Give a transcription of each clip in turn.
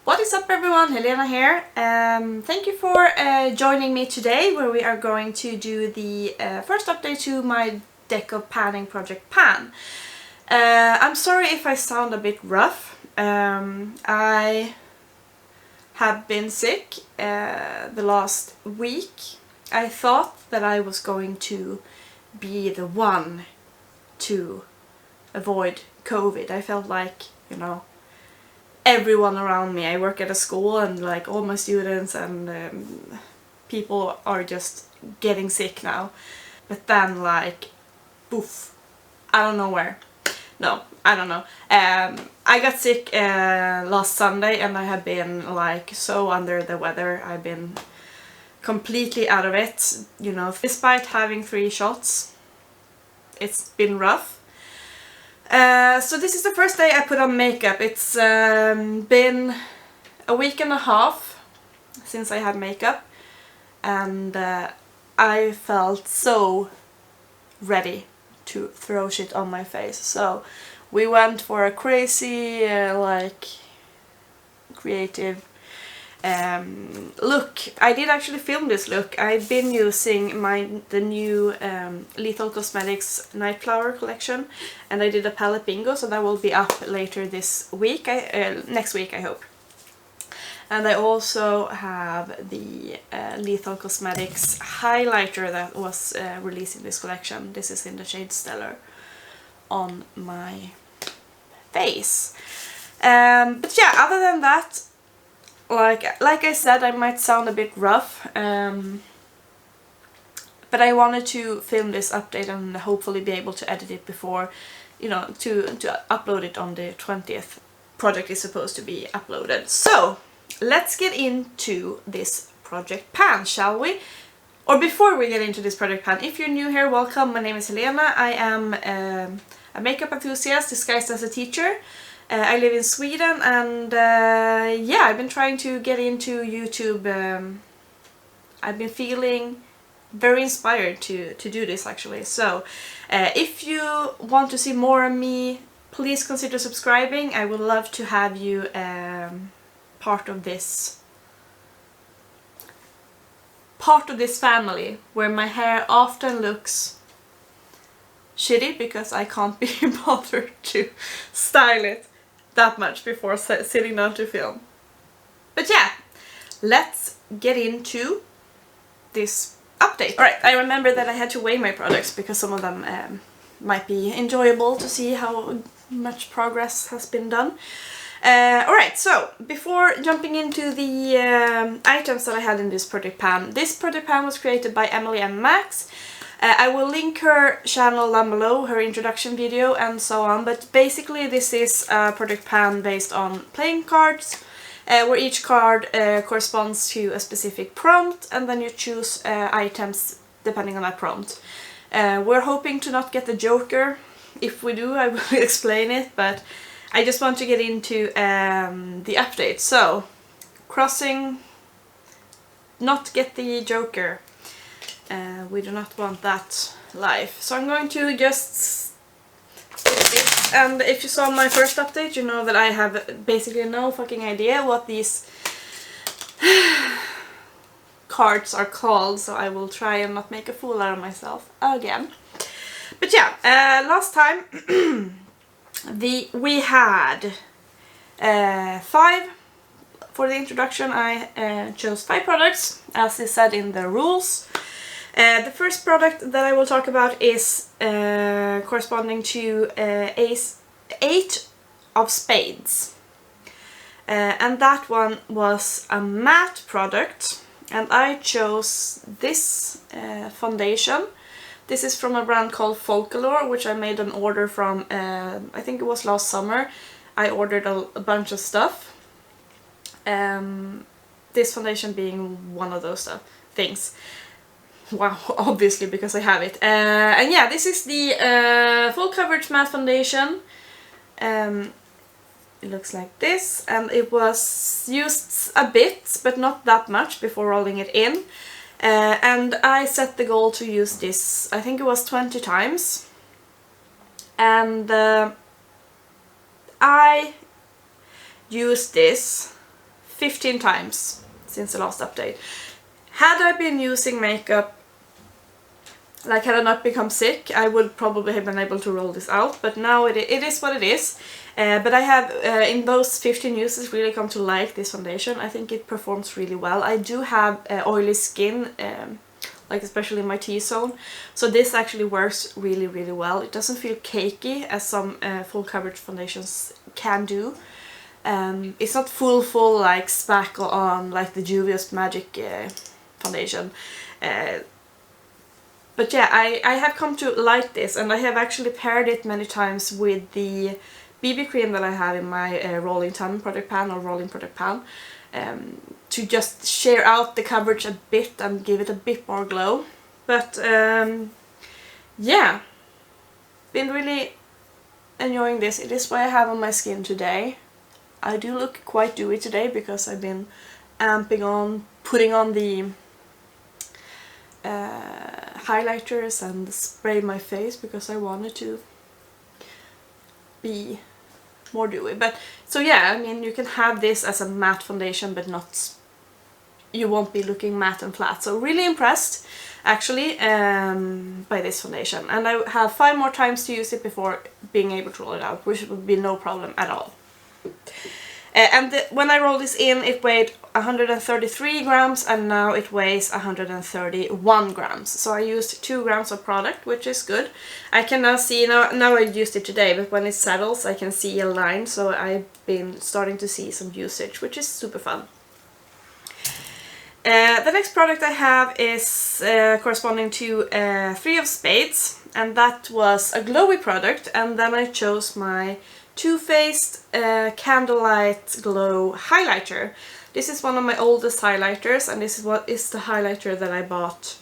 What is up everyone, Helena here. Thank you for joining me today where we are going to do the first update to my deck of panning project pan. I'm sorry if I sound a bit rough. I have been sick the last week. I thought that I was going to be the one to avoid COVID. I felt like, you know, everyone around me. I work at a school and like all my students and people are just getting sick now. But then like, poof, I don't know where. No, I don't know. I got sick last Sunday and I have been like so under the weather. I've been completely out of it, you know, despite having 3 shots. It's been rough. So this is the first day I put on makeup. It's been a week and a half since I had makeup and I felt so ready to throw shit on my face. So we went for a crazy like creative look. I did actually film this look. I've been using the new Lethal Cosmetics Night Flower collection and I did a palette bingo, so that will be up later this week, next week I hope. And I also have the Lethal Cosmetics highlighter that was released in this collection. This is in the shade Stellar on my face. But yeah, other than that, like I said, I might sound a bit rough, but I wanted to film this update and hopefully be able to edit it before, you know, to upload it on the 20th. Project is supposed to be uploaded. So let's get into this project pan, shall we? Or before we get into this project pan, if you're new here, welcome. My name is Helena. I am a makeup enthusiast disguised as a teacher. I live in Sweden and yeah, I've been trying to get into YouTube. I've been feeling very inspired to do this actually. So if you want to see more of me, please consider subscribing. I would love to have you part of this family where my hair often looks shitty because I can't be bothered to style it that much before sitting down to film. But yeah, let's get into this update. Alright, I remember that I had to weigh my products because some of them might be enjoyable to see how much progress has been done. Alright, so before jumping into the items that I had in this project pan was created by Emily and Max. I will link her channel down below, her introduction video and so on, but basically this is a project pan based on playing cards, where each card corresponds to a specific prompt and then you choose items depending on that prompt. We're hoping to not get the Joker. If we do, I will explain it, but I just want to get into the update. So, crossing, not get the Joker. We do not want that live. So I'm going to just skip this. And if you saw my first update, you know that I have basically no fucking idea what these cards are called, so I will try and not make a fool out of myself again. But yeah, last time we had 5 for the introduction. I chose 5 products, as is said in the rules. The first product that I will talk about is corresponding to Ace 8 of Spades. And that one was a matte product and I chose this foundation. This is from a brand called Focallure, which I made an order from, I think it was last summer. I ordered a bunch of stuff. This foundation being one of those things. Wow, obviously because I have it. And yeah, this is the full coverage matte foundation. It looks like this, and it was used a bit, but not that much before rolling it in. And I set the goal to use this, I think it was 20 times. And I used this 15 times since the last update. Had I been using makeup, like had I not become sick, I would probably have been able to roll this out, but now it is what it is. But I have, in those 15 uses, really come to like this foundation. I think it performs really well. I do have oily skin, like especially in my T-zone, so this actually works really, really well. It doesn't feel cakey as some full coverage foundations can do. It's not full like spackle on like the Juvia's Magic foundation. But yeah, I have come to like this, and I have actually paired it many times with the BB cream that I have in my rolling tan project pan or rolling project pan, to just share out the coverage a bit and give it a bit more glow. But yeah, been really enjoying this. It is what I have on my skin today. I do look quite dewy today because I've been amping on, putting on the highlighters and spray my face because I wanted to be more dewy. But so yeah, I mean, you can have this as a matte foundation, but not, you won't be looking matte and flat. So really impressed actually by this foundation, and I have 5 more times to use it before being able to roll it out, which would be no problem at all. When I rolled this in, it weighed 133 grams, and now it weighs 131 grams. So I used 2 grams of product, which is good. I can now see, now I used it today, but when it settles I can see a line, so I've been starting to see some usage, which is super fun. The next product I have is corresponding to 3 of Spades, and that was a glowy product, and then I chose my Faced Candlelight Glow Highlighter. This is one of my oldest highlighters, and this is what is the highlighter that I bought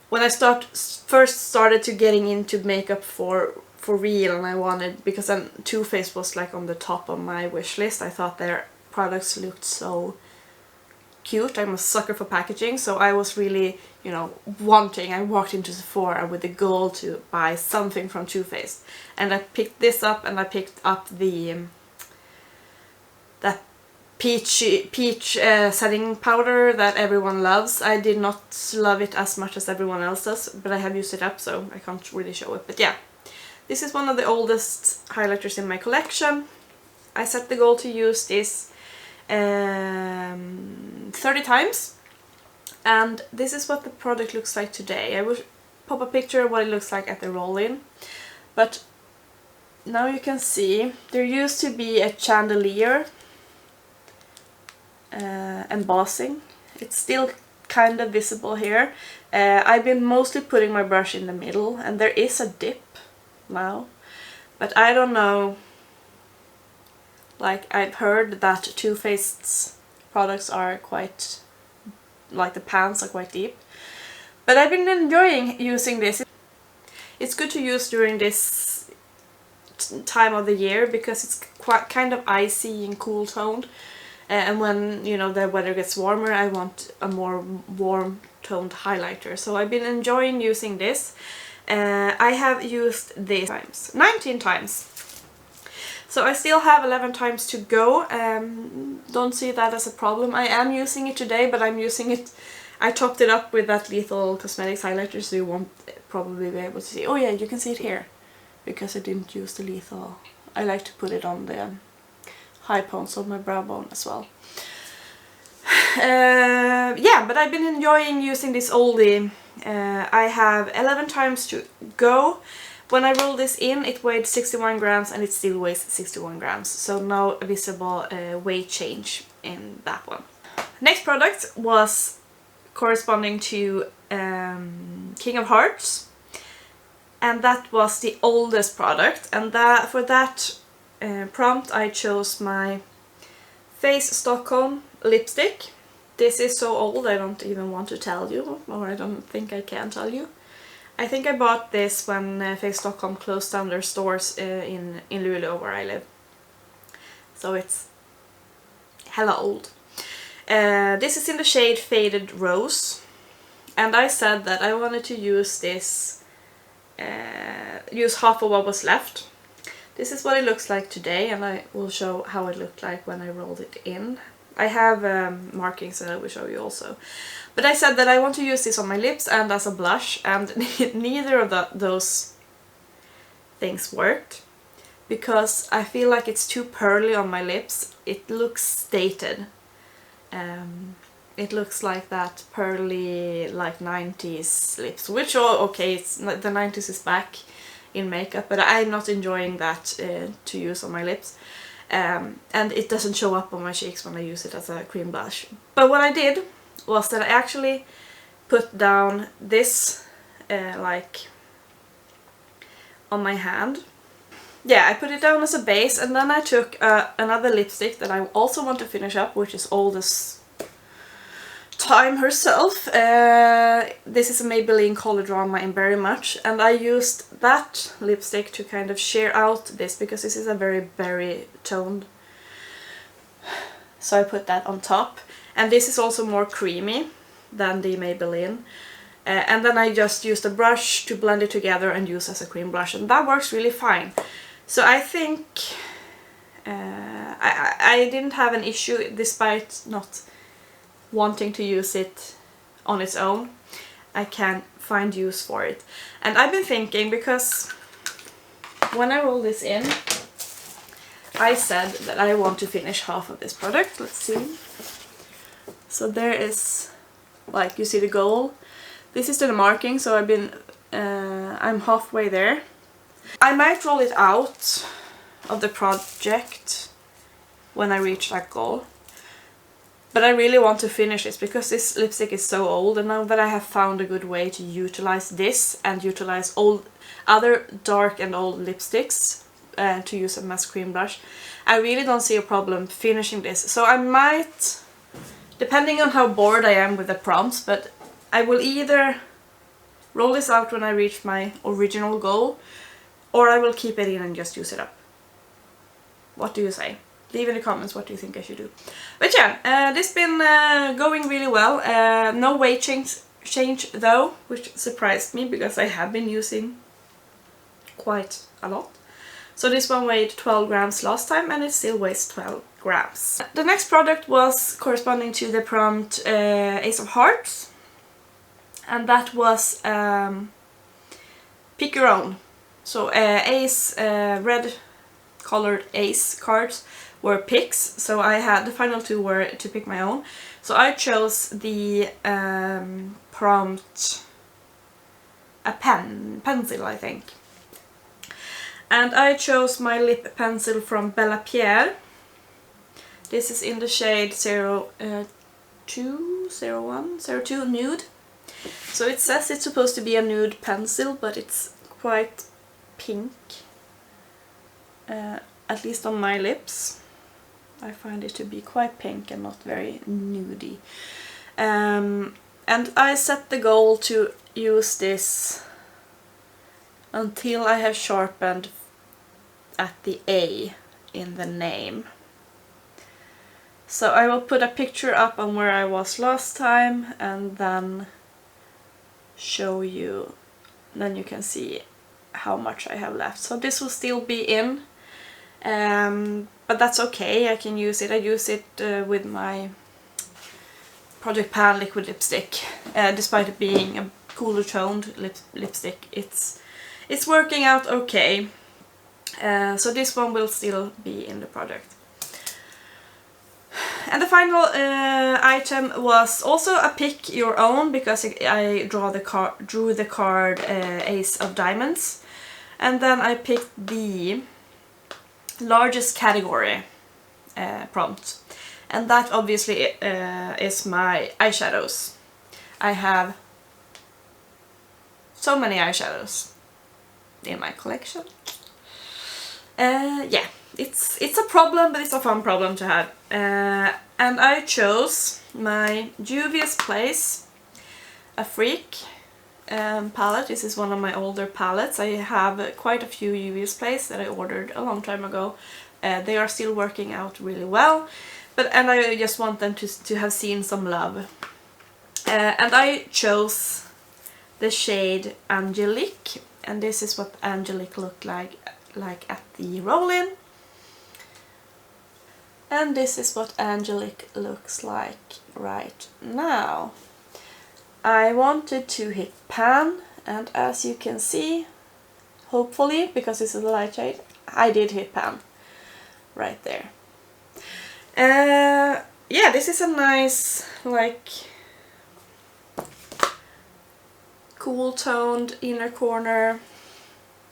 when I first started to getting into makeup for real, and I wanted, because then Faced was like on the top of my wish list. I thought their products looked so cute. I'm a sucker for packaging, so I was really, you know, wanting. I walked into Sephora with the goal to buy something from Faced, and I picked this up, and I picked up the that peach setting powder that everyone loves. I did not love it as much as everyone else does, but I have used it up, so I can't really show it. But yeah, this is one of the oldest highlighters in my collection. I set the goal to use this 30 times, and this is what the product looks like today. I will pop a picture of what it looks like at the roll-in, but now you can see there used to be a chandelier embossing. It's still kind of visible here. I've been mostly putting my brush in the middle, and there is a dip now, but I don't know. Like, I've heard that Faced's products are quite, like the pans are quite deep. But I've been enjoying using this. It's good to use during this time of the year because it's quite kind of icy and cool toned. And when, you know, the weather gets warmer, I want a more warm toned highlighter. So I've been enjoying using this. I have used this 19 times. So I still have 11 times to go. Don't see that as a problem. I am using it today, but I'm using it, I topped it up with that Lethal Cosmetics highlighter, so you won't probably be able to see. Oh yeah, you can see it here, because I didn't use the Lethal. I like to put it on the high points of my brow bone as well. Yeah, but I've been enjoying using this oldie. I have 11 times to go. When I rolled this in, it weighed 61 grams, and it still weighs 61 grams, so no visible weight change in that one. Next product was corresponding to King of Hearts, and that was the oldest product, and for that prompt I chose my Face Stockholm lipstick. This is so old I don't even want to tell you, or I don't think I can tell you. I think I bought this when Face Stockholm closed down their stores in Luleå, where I live. So it's hella old. This is in the shade Faded Rose, and I said that I wanted to use this, use half of what was left. This is what it looks like today, and I will show how it looked like when I rolled it in. I have markings that I will show you also. But I said that I want to use this on my lips and as a blush, and neither of those things worked. Because I feel like it's too pearly on my lips. It looks dated. It looks like that pearly, like 90s lips, which, okay, it's the 90s is back in makeup, but I'm not enjoying that to use on my lips. And it doesn't show up on my cheeks when I use it as a cream blush. But what I did was that I actually put down this like on my hand. Yeah, I put it down as a base, and then I took another lipstick that I also want to finish up, which is Oldest Time herself. This is a Maybelline Color Drama in Very Much, and I used that lipstick to kind of sheer out this, because this is a very berry toned. So I put that on top, and this is also more creamy than the Maybelline. And then I just used a brush to blend it together and use as a cream blush, and that works really fine. So I think I didn't have an issue despite not wanting to use it on its own. I can find use for it. And I've been thinking, because when I roll this in, I said that I want to finish half of this product. Let's see. So there is, like, you see the goal. This is the marking, so I'm halfway there. I might roll it out of the project when I reach that goal. But I really want to finish this, because this lipstick is so old, and now that I have found a good way to utilize this and utilize other dark and old lipsticks to use them as cream blush, I really don't see a problem finishing this. So I might, depending on how bored I am with the prompts, but I will either roll this out when I reach my original goal, or I will keep it in and just use it up. What do you say? Leave in the comments what do you think I should do. But yeah, this has been going really well. No weight change though, which surprised me, because I have been using quite a lot. So this one weighed 12 grams last time, and it still weighs 12 grams. The next product was corresponding to the prompt Ace of Hearts, and that was pick your own. So Ace, red colored Ace cards were picks, so I had the final two were to pick my own. So I chose the prompt a pencil, I think. And I chose my lip pencil from BelláPierre. This is in the shade 02 Nude. So it says it's supposed to be a nude pencil, but it's quite pink. At least on my lips. I find it to be quite pink and not very nudie. And I set the goal to use this until I have sharpened at the A in the name. So I will put a picture up on where I was last time, and then show you, then you can see how much I have left. So this will still be in, but that's okay, I can use it. I use it with my projectpan liquid lipstick, despite it being a cooler toned lipstick. It's working out okay. So this one will still be in the product. And the final item was also a pick your own, because I drew the card Ace of Diamonds, and then I picked the largest category prompt, and that obviously is my eyeshadows. I have so many eyeshadows in my collection. Yeah, it's a problem, but it's a fun problem to have. And I chose my Juvia's Place Afrique palette. This is one of my older palettes. I have quite a few Juvia's Place that I ordered a long time ago. They are still working out really well, and I just want them to have seen some love. And I chose the shade Angelique, and this is what Angelique looked like at the roll-in. And this is what Angelic looks like right now. I wanted to hit pan, and as you can see, hopefully, because this is a light shade, I did hit pan right there. Yeah, this is a nice, like, cool toned inner corner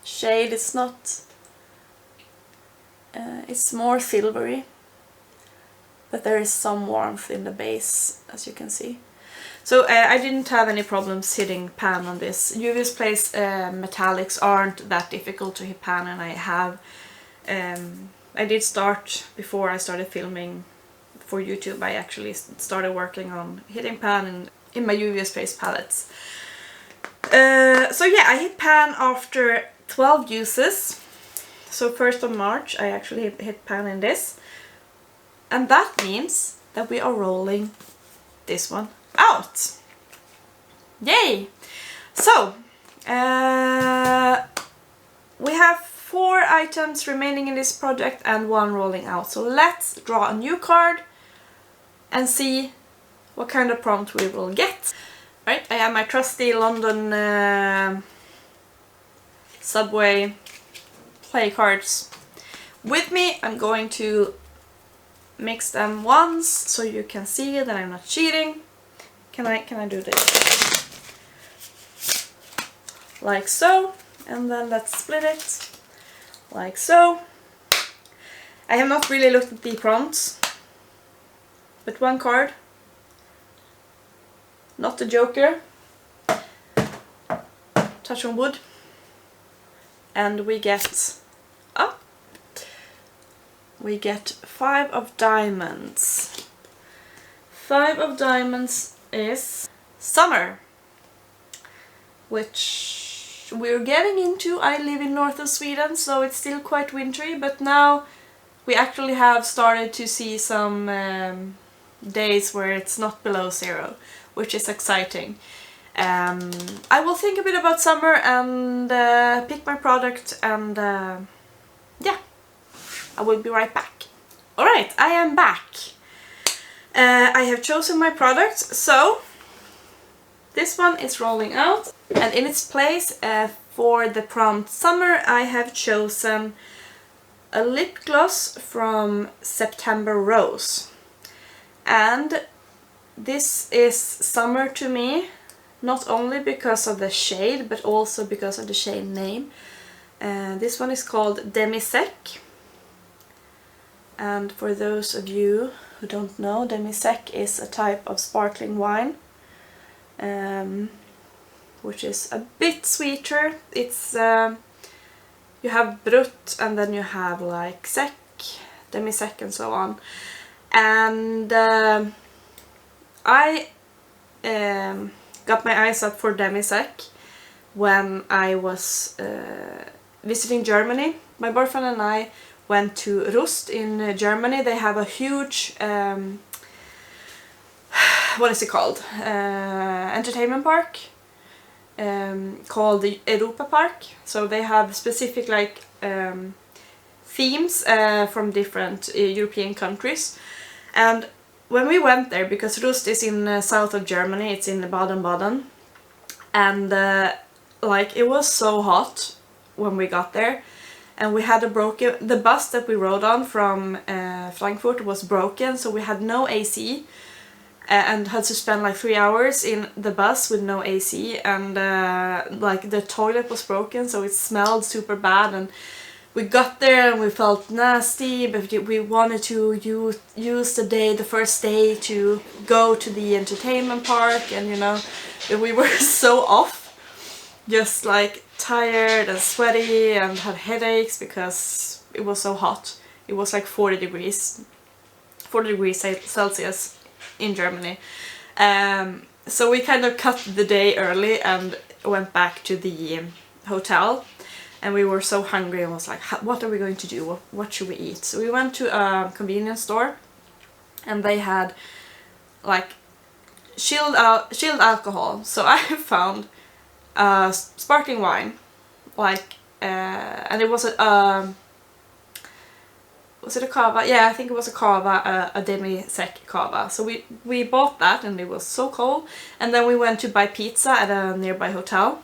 shade. It's not, it's more silvery, but there is some warmth in the base, as you can see. So I didn't have any problems hitting pan on this. Juvia's Place metallics aren't that difficult to hit pan, and I have, I did start, before I started filming for YouTube, I actually started working on hitting pan in my Juvia's Place palettes. So yeah, I hit pan after 12 uses. So 1st of March I actually hit pan in this. And that means that we are rolling this one out. Yay! So, we have 4 items remaining in this project and 1 rolling out. So let's draw a new card and see what kind of prompt we will get. Right, I have my trusty London subway play cards with me. I'm going to mix them once so you can see that I'm not cheating. Can I do this? Like so, and then let's split it like so. I have not really looked at the prompts, but 1 card, not the Joker, touch on wood, and we get, we get 5 of diamonds. 5 of diamonds is summer, which we're getting into. I live in north of Sweden, so it's still quite wintry, but now we actually have started to see some days where it's not below 0, which is exciting. I will think a bit about summer and pick my product, and yeah, I will be right back. Alright, I am back. I have chosen my product, so this one is rolling out, and in its place for the prompt summer I have chosen a lip gloss from September Rose. And this is summer to me, not only because of the shade but also because of the shade name. This one is called Demi-Sec, and for those of you who don't know, Demi-Sec is a type of sparkling wine, which is a bit sweeter. It's you have Brut, and then you have like Sec, Demi-Sec and so on. And I got my eyes up for Demi-Sec when I was visiting Germany. My boyfriend and I went to Rust in Germany. They have a huge, what is it called? Entertainment park called the Europa Park. So they have specific like themes from different European countries. And when we went there, because Rust is in south of Germany, it's in Baden-Baden, and like it was so hot when we got there, and we had the bus that we rode on from Frankfurt was broken, so we had no AC and had to spend like 3 hours in the bus with no AC, and like the toilet was broken, so it smelled super bad, and we got there and we felt nasty, but we wanted to use the first day to go to the entertainment park, and you know, we were so off, just like tired and sweaty and had headaches because it was so hot. It was like 40 degrees Celsius in Germany. So we kind of cut the day early and went back to the hotel, and we were so hungry and was like, what are we going to do? What should we eat? So we went to a convenience store, and they had like chilled alcohol. So I found sparkling wine, like and it was was it a cava? Yeah, I think it was a cava, a demi-sec cava. So we bought that and it was so cold. And then we went to buy pizza at a nearby hotel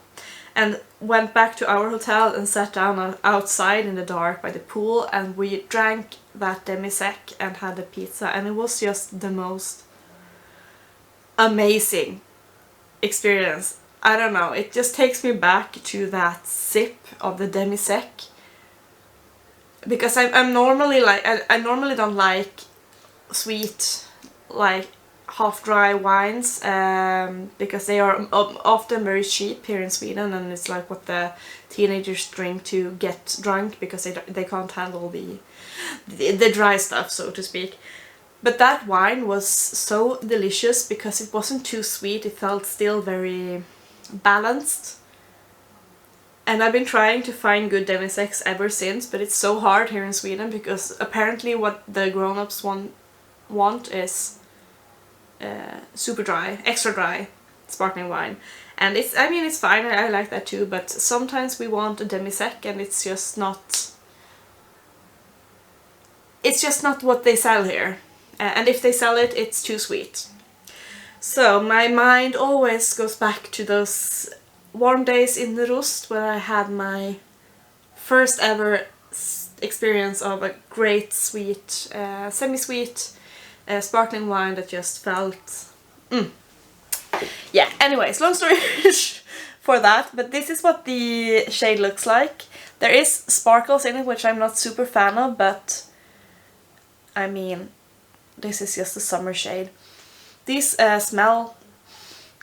and went back to our hotel and sat down outside in the dark by the pool, and we drank that demi-sec and had the pizza, and it was just the most amazing experience. I don't know, it just takes me back to that sip of the demi-sec. Because I'm normally like, I normally don't like sweet, like half-dry wines, because they are often very cheap here in Sweden, and it's like what the teenagers drink to get drunk because they can't handle the dry stuff, so to speak. But that wine was so delicious because it wasn't too sweet, it felt still very balanced. And I've been trying to find good demi-secs ever since, but it's so hard here in Sweden because apparently what the grown-ups want is super dry, extra dry sparkling wine. And it's, I mean, it's fine, I like that too, but sometimes we want a demi-sec and it's just not what they sell here. And if they sell it, it's too sweet. So my mind always goes back to those warm days in the Rust where I had my first ever experience of a great sweet, semi-sweet sparkling wine that just felt... Yeah, anyways, long story for that, but this is what the shade looks like. There is sparkles in it, which I'm not super fan of, but I mean, this is just a summer shade. These smell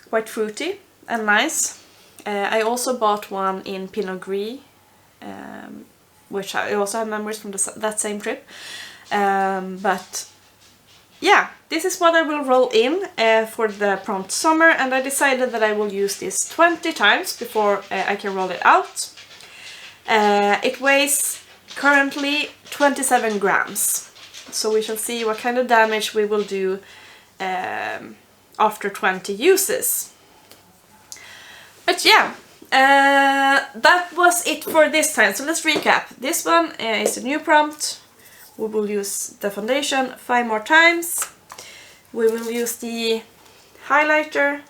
quite fruity and nice. I also bought one in Pinot Gris, which I also have memories from that same trip. But yeah, this is what I will roll in for the prompt summer, and I decided that I will use this 20 times before I can roll it out. It weighs currently 27 grams. So we shall see what kind of damage we will do after 20 uses. But yeah, that was it for this time. So let's recap. This one is a new prompt. We will use the foundation 5 more times. We will use the highlighter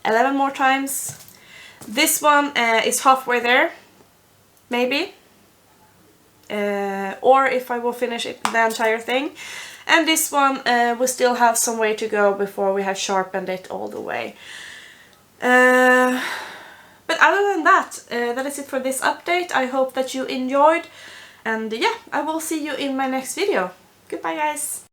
11 more times. This one is halfway there, maybe. Or if I will finish it, the entire thing. And this one we still have some way to go before we have sharpened it all the way. But other than that, that is it for this update. I hope that you enjoyed, and yeah, I will see you in my next video. Goodbye guys!